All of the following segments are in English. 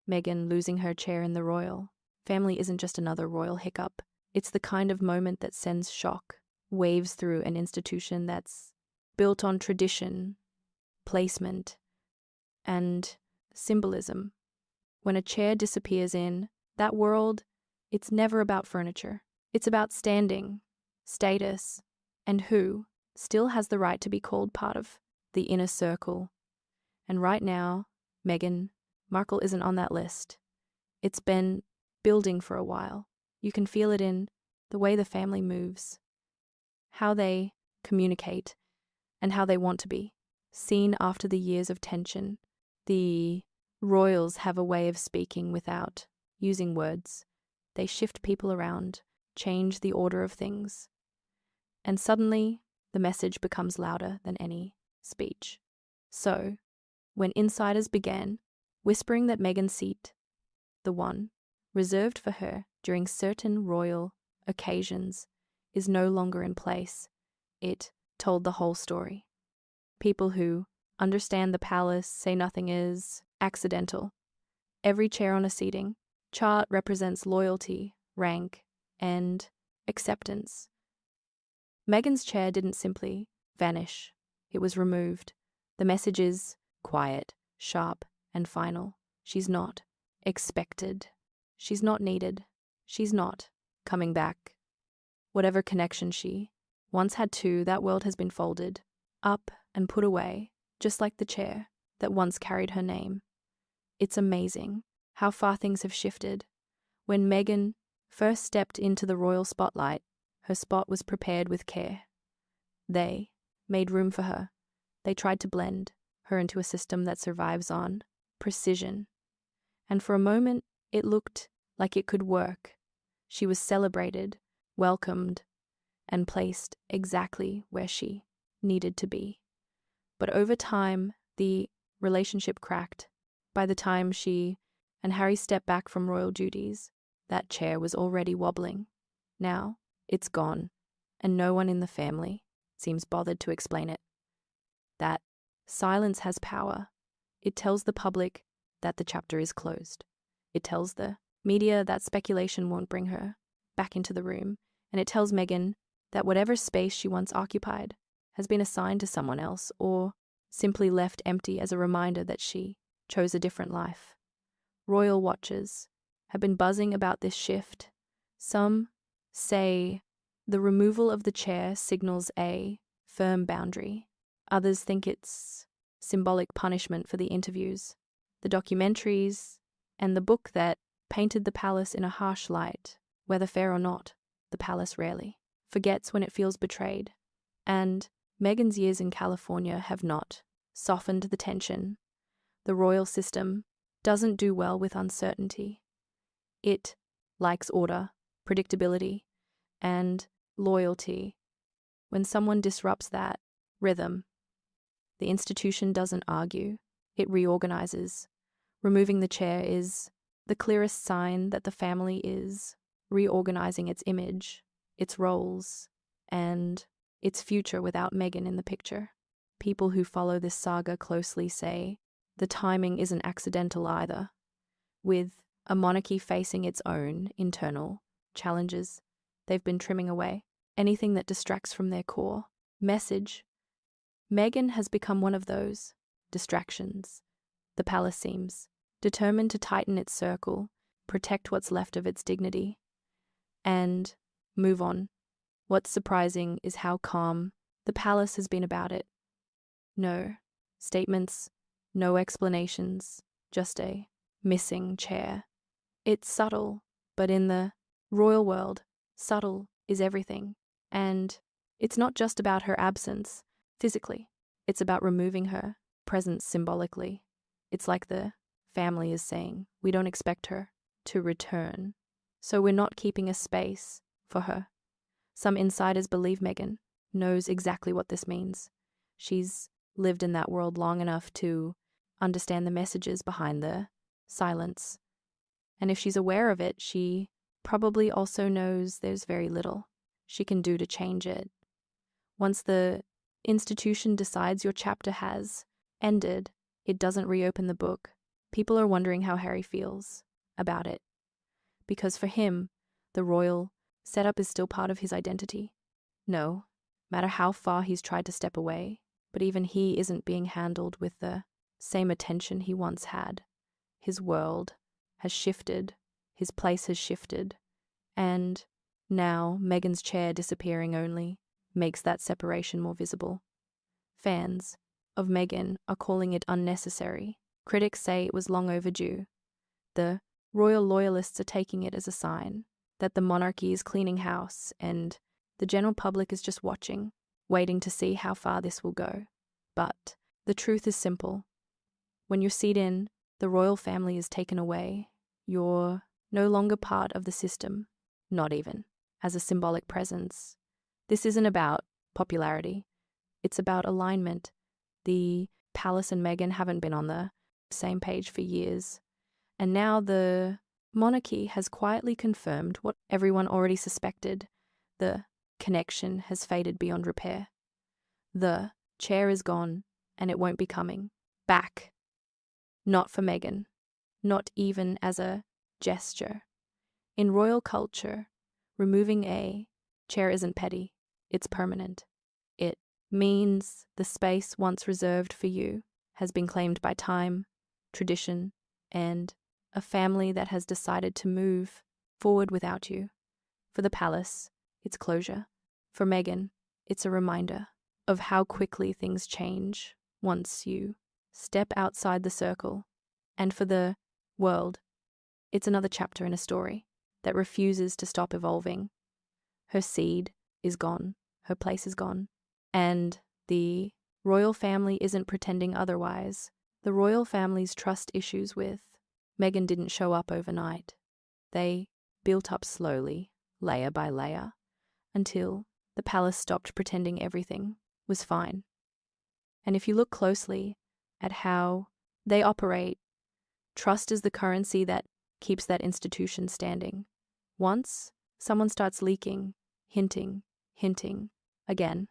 Meghan losing her chair in the royal family isn't just another royal hiccup. It's the kind of moment that sends shock waves through an institution that's built on tradition, placement, and symbolism. When a chair disappears in that world, it's never about furniture. It's about standing, status, and who still has the right to be called part of the inner circle. And right now, Meghan Markle isn't on that list. It's been building for a while. You can feel it in the way the family moves, how they communicate, and how they want to be seen after the years of tension. The royals have a way of speaking without using words. They shift people around, change the order of things, and suddenly the message becomes louder than any speech. So, when insiders began whispering that Meghan's seat, the one reserved for her during certain royal occasions, is no longer in place, it told the whole story. People who understand the palace say nothing is accidental. Every chair on a seating chart represents loyalty, rank, and acceptance. Meghan's chair didn't simply vanish, it was removed. The message is quiet, sharp, and final. She's not expected. She's not needed. She's not coming back. Whatever connection she once had to that world has been folded up and put away, just like the chair that once carried her name. It's amazing how far things have shifted. When Meghan first stepped into the royal spotlight, her spot was prepared with care. They made room for her. They tried to blend her into a system that survives on precision. And for a moment, it looked like it could work. She was celebrated, welcomed, and placed exactly where she needed to be. But over time, the relationship cracked. By the time she and Harry stepped back from royal duties, that chair was already wobbling. Now, it's gone, and no one in the family seems bothered to explain it. That silence has power. It tells the public that the chapter is closed. It tells the media that speculation won't bring her back into the room, and it tells Meghan that whatever space she once occupied has been assigned to someone else or simply left empty as a reminder that she chose a different life. Royal watchers have been buzzing about this shift. Some say the removal of the chair signals a firm boundary. Others think it's symbolic punishment for the interviews, the documentaries, and the book that painted the palace in a harsh light. Whether fair or not, the palace rarely forgets when it feels betrayed. And Meghan's years in California have not softened the tension. The royal system doesn't do well with uncertainty. It likes order, predictability, and loyalty. When someone disrupts that rhythm, the institution doesn't argue, it reorganizes. Removing the chair is the clearest sign that the family is reorganizing its image, its roles, and its future without Meghan in the picture. People who follow this saga closely say the timing isn't accidental either. With a monarchy facing its own internal challenges, they've been trimming away anything that distracts from their core message. Meghan has become one of those distractions. The palace seems determined to tighten its circle, protect what's left of its dignity, and move on. What's surprising is how calm the palace has been about it. No statements, no explanations, just a missing chair. It's subtle, but in the royal world, subtle is everything. And it's not just about her absence physically. It's about removing her presence symbolically. It's like the family is saying, we don't expect her to return, so we're not keeping a space for her. Some insiders believe Meghan knows exactly what this means. She's lived in that world long enough to understand the messages behind the silence. And if she's aware of it, she probably also knows there's very little she can do to change it. Once the institution decides your chapter has ended, it doesn't reopen the book. People are wondering how Harry feels about it, because for him, the royal setup is still part of his identity. No matter how far he's tried to step away, but even he isn't being handled with the same attention he once had. His world has shifted, his place has shifted, and now Meghan's chair disappearing only makes that separation more visible. Fans of Meghan are calling it unnecessary. Critics say it was long overdue. The royal loyalists are taking it as a sign that the monarchy is cleaning house, and the general public is just watching, waiting to see how far this will go. But the truth is simple. When your seat in the royal family is taken away, you're no longer part of the system, not even as a symbolic presence. This isn't about popularity. It's about alignment. The palace and Meghan haven't been on the same page for years. And now the monarchy has quietly confirmed what everyone already suspected. The connection has faded beyond repair. The chair is gone, and it won't be coming back. Not for Meghan, not even as a gesture. In royal culture, removing a chair isn't petty, it's permanent. It means the space once reserved for you has been claimed by time, tradition, and a family that has decided to move forward without you. For the palace, it's closure. For Meghan, it's a reminder of how quickly things change once you step outside the circle. And for the world, it's another chapter in a story that refuses to stop evolving. Her seed is gone, her place is gone, and the royal family isn't pretending otherwise. The royal family's trust issues with Meghan didn't show up overnight. They built up slowly, layer by layer, until the palace stopped pretending everything was fine. And if you look closely at how they operate, trust is the currency that keeps that institution standing. Once someone starts leaking, hinting, again,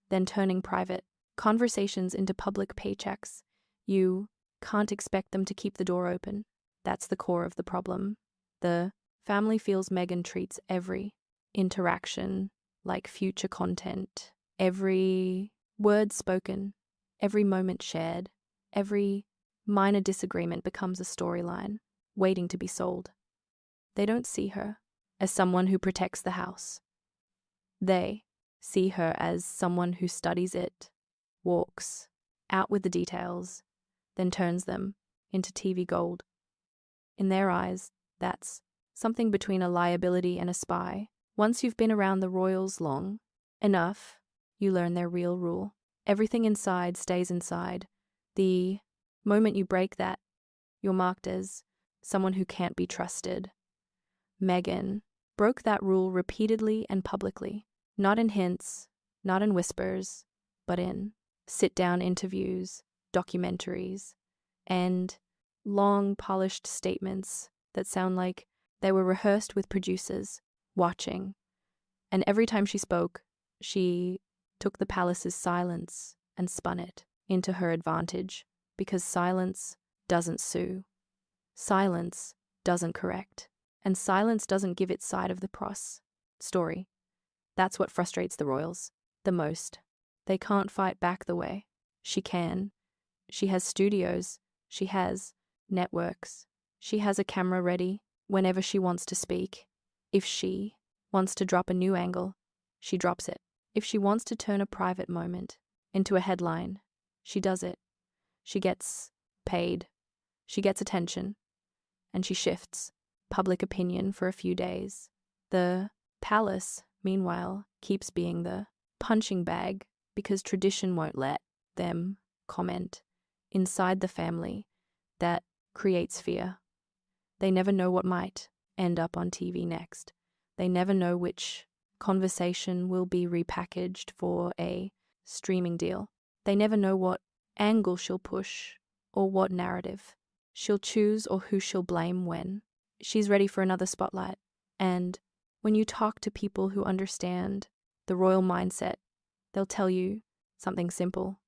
then turning private conversations into public paychecks, you can't expect them to keep the door open. That's the core of the problem. The family feels Meghan treats every interaction like future content. Every word spoken, every moment shared, every minor disagreement becomes a storyline waiting to be sold. They don't see her as someone who protects the house. They see her as someone who studies it, walks out with the details, then turns them into TV gold. In their eyes, that's something between a liability and a spy. Once you've been around the royals long enough, you learn their real rule. Everything inside stays inside. The moment you break that, you're marked as someone who can't be trusted. Meghan broke that rule repeatedly and publicly, not in hints, not in whispers, but in sit-down interviews, documentaries, and long, polished statements that sound like they were rehearsed with producers watching. And every time she spoke, she took the palace's silence and spun it into her advantage, because silence doesn't sue. Silence doesn't correct. And silence doesn't give its side of the story. That's what frustrates the royals the most. They can't fight back the way she can. She has studios. She has networks. She has a camera ready whenever she wants to speak. If she wants to drop a new angle, she drops it. If she wants to turn a private moment into a headline, she does it. She gets paid. She gets attention. And she shifts public opinion for a few days. The palace, meanwhile, keeps being the punching bag because tradition won't let them comment. Inside the family, that creates fear. They never know what might end up on TV next. They never know which conversation will be repackaged for a streaming deal. They never know what angle she'll push or what narrative she'll choose or who she'll blame when she's ready for another spotlight. And when you talk to people who understand the royal mindset, they'll tell you something simple.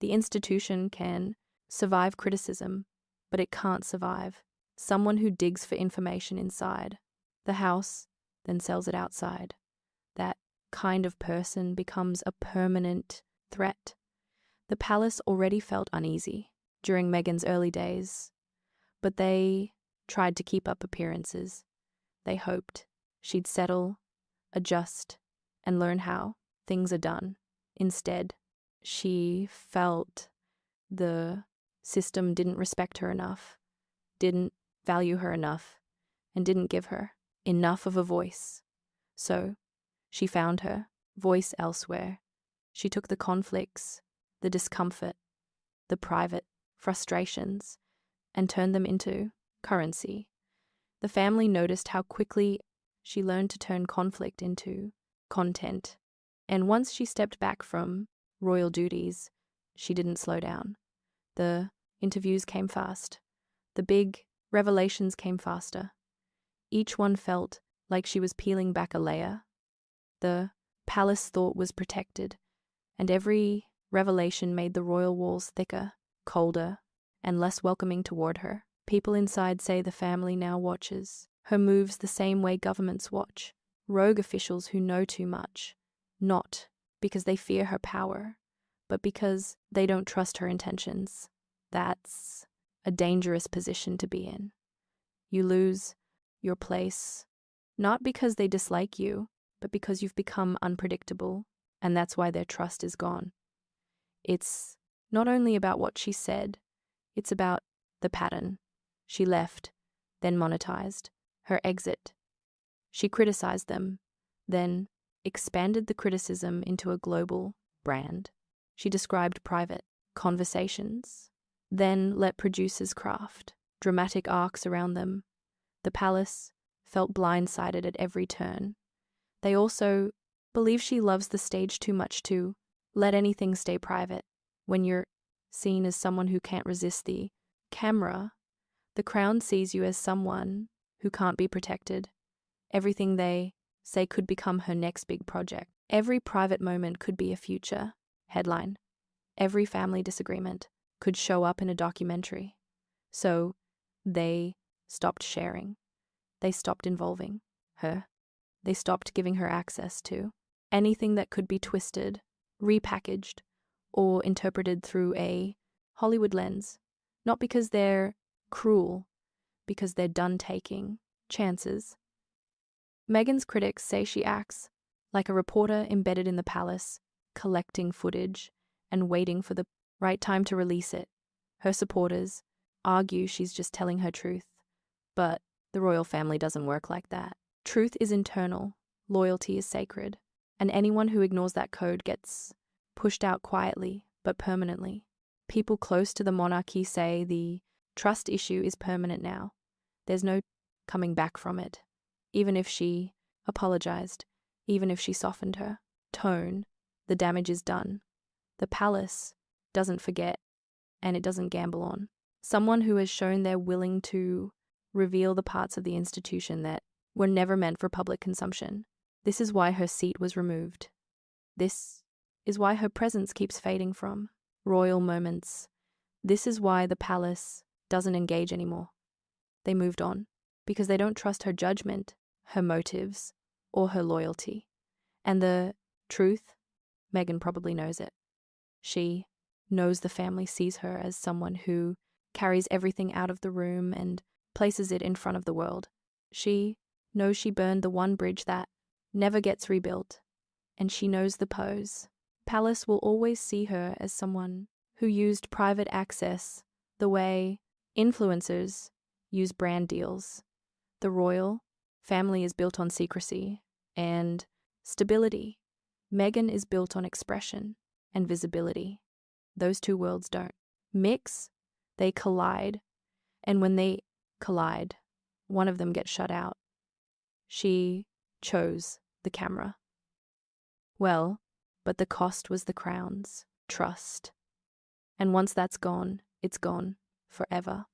The institution can survive criticism, but it can't survive. Someone who digs for information inside the house, then sells it outside. That kind of person becomes a permanent threat. The palace already felt uneasy during Meghan's early days, but they tried to keep up appearances. They hoped she'd settle, adjust, and learn how things are done. Instead, she felt the system didn't respect her enough, didn't value her enough, and didn't give her enough of a voice. So she found her voice elsewhere. She took the conflicts, the discomfort, the private frustrations, and turned them into currency. The family noticed how quickly she learned to turn conflict into content. And once she stepped back from royal duties, she didn't slow down. The interviews came fast. The big revelations came faster. Each one felt like she was peeling back a layer. The palace thought was protected, and every revelation made the royal walls thicker, colder, and less welcoming toward her. People inside say the family now watches her moves the same way governments watch. Rogue officials who know too much, not because they fear her power, but because they don't trust her intentions. That's a dangerous position to be in. You lose your place, not because they dislike you, but because you've become unpredictable, and that's why their trust is gone. It's not only about what she said, it's about the pattern. She left, then monetized. Her exit. She criticized them, then expanded the criticism into a global brand. She described private conversations, then let producers craft dramatic arcs around them. The palace felt blindsided at every turn. They also believe she loves the stage too much to let anything stay private. When you're seen as someone who can't resist the camera, the crown sees you as someone who can't be protected. Everything they say could become her next big project. Every private moment could be a future headline. Every family disagreement could show up in a documentary. So they stopped sharing. They stopped involving her. They stopped giving her access to anything that could be twisted, repackaged, or interpreted through a Hollywood lens. Not because they're cruel, because they're done taking chances. Meghan's critics say she acts like a reporter embedded in the palace, collecting footage and waiting for the right time to release it. Her supporters argue she's just telling her truth, but the royal family doesn't work like that. Truth is internal, loyalty is sacred, and anyone who ignores that code gets pushed out quietly but permanently. People close to the monarchy say the trust issue is permanent now. There's no coming back from it. Even if she apologized, even if she softened her tone, the damage is done. The palace doesn't forget, and it doesn't gamble on someone who has shown they're willing to reveal the parts of the institution that were never meant for public consumption. This is why her seat was removed. This is why her presence keeps fading from royal moments. This is why the palace doesn't engage anymore. They moved on because they don't trust her judgment, her motives, or her loyalty. And the truth, Meghan probably knows it. She knows the family sees her as someone who carries everything out of the room and places it in front of the world. She knows she burned the one bridge that never gets rebuilt, and she knows the pose. Palace will always see her as someone who used private access the way influencers use brand deals. The royal family is built on secrecy and stability. Meghan is built on expression and visibility. Those two worlds don't mix, they collide. And when they collide, one of them gets shut out. She chose the camera. Well, but the cost was the crown's trust. And once that's gone, it's gone forever.